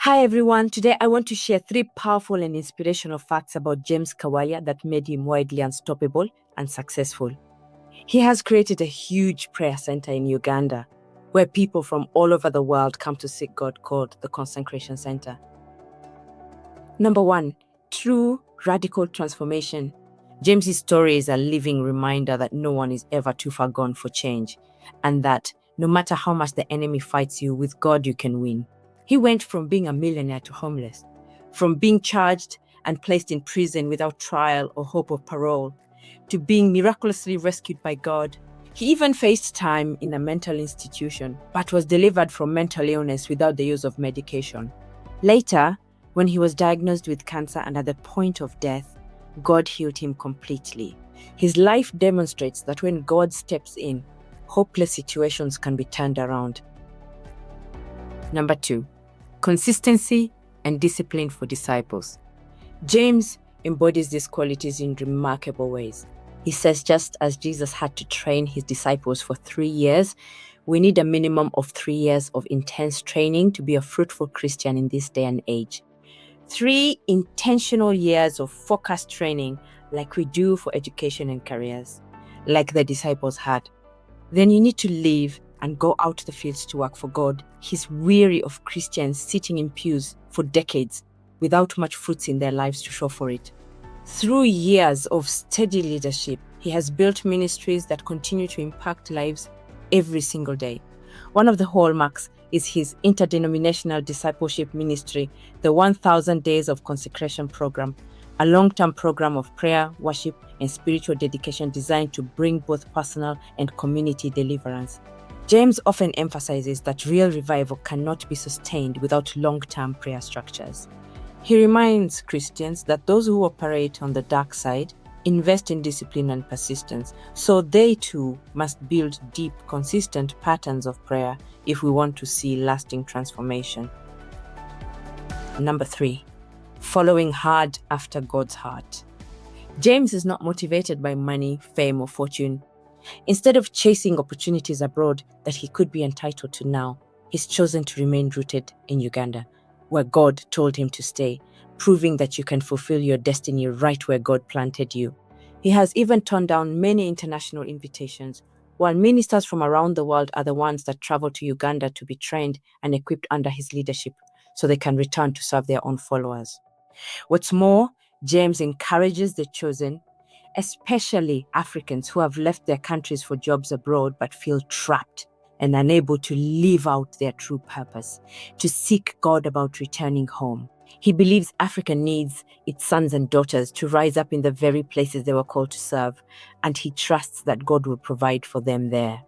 Hi everyone, today I want to share 3 powerful and inspirational facts about James Kawalya that made him widely unstoppable and successful. He has created a huge prayer center in Uganda where people from all over the world come to seek God, called the Consecration Center. Number 1, true radical transformation. James's story is a living reminder that no one is ever too far gone for change, and that no matter how much the enemy fights you, with God you can win. He went from being a millionaire to homeless, from being charged and placed in prison without trial or hope of parole, to being miraculously rescued by God. He even faced time in a mental institution, but was delivered from mental illness without the use of medication. Later, when he was diagnosed with cancer and at the point of death, God healed him completely. His life demonstrates that when God steps in, hopeless situations can be turned around. Number 2, consistency and discipline for disciples. James embodies these qualities in remarkable ways. He says just as Jesus had to train his disciples for 3 years, we need a minimum of 3 years of intense training to be a fruitful Christian in this day and age. 3 intentional years of focused training like we do for education and careers, like the disciples had. Then you need to leave and go out to the fields to work for God. He's weary of Christians sitting in pews for decades without much fruits in their lives to show for it. Through years of steady leadership, he has built ministries that continue to impact lives every single day. One of the hallmarks is his interdenominational discipleship ministry, the 1000 Days of Consecration program, a long-term program of prayer, worship, and spiritual dedication designed to bring both personal and community deliverance. James often emphasizes that real revival cannot be sustained without long-term prayer structures. He reminds Christians that those who operate on the dark side invest in discipline and persistence, so they too must build deep, consistent patterns of prayer if we want to see lasting transformation. Number 3, following hard after God's heart. James is not motivated by money, fame, or fortune. Instead of chasing opportunities abroad that he could be entitled to now, he's chosen to remain rooted in Uganda, where God told him to stay, proving that you can fulfill your destiny right where God planted you. He has even turned down many international invitations, while ministers from around the world are the ones that travel to Uganda to be trained and equipped under his leadership so they can return to serve their own followers. What's more, James encourages the chosen, especially Africans who have left their countries for jobs abroad but feel trapped and unable to live out their true purpose, to seek God about returning home. He believes Africa needs its sons and daughters to rise up in the very places they were called to serve, and he trusts that God will provide for them there.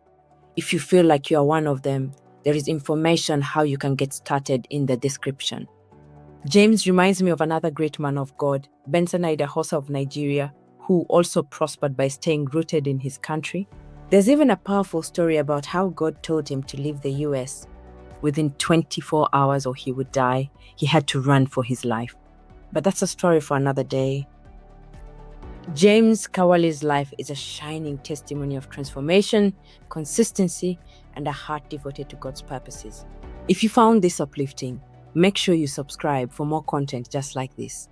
If you feel like you are one of them, there is information how you can get started in the description. James reminds me of another great man of God, Benson Idahosa of Nigeria, who also prospered by staying rooted in his country. There's even a powerful story about how God told him to leave the US. Within 24 hours or he would die, he had to run for his life. But that's a story for another day. James Kawalya's life is a shining testimony of transformation, consistency, and a heart devoted to God's purposes. If you found this uplifting, make sure you subscribe for more content just like this.